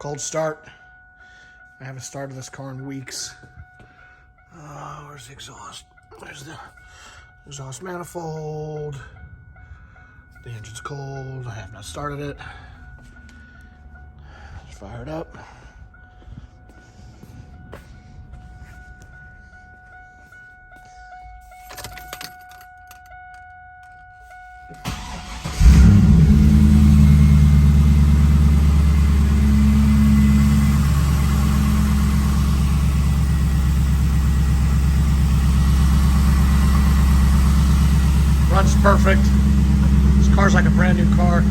Cold start. I haven't started this car in weeks. Where's the exhaust? There's the exhaust manifold. The engine's cold. I have not started it. Let's fire it up. Runs perfect. This car's like a brand new car.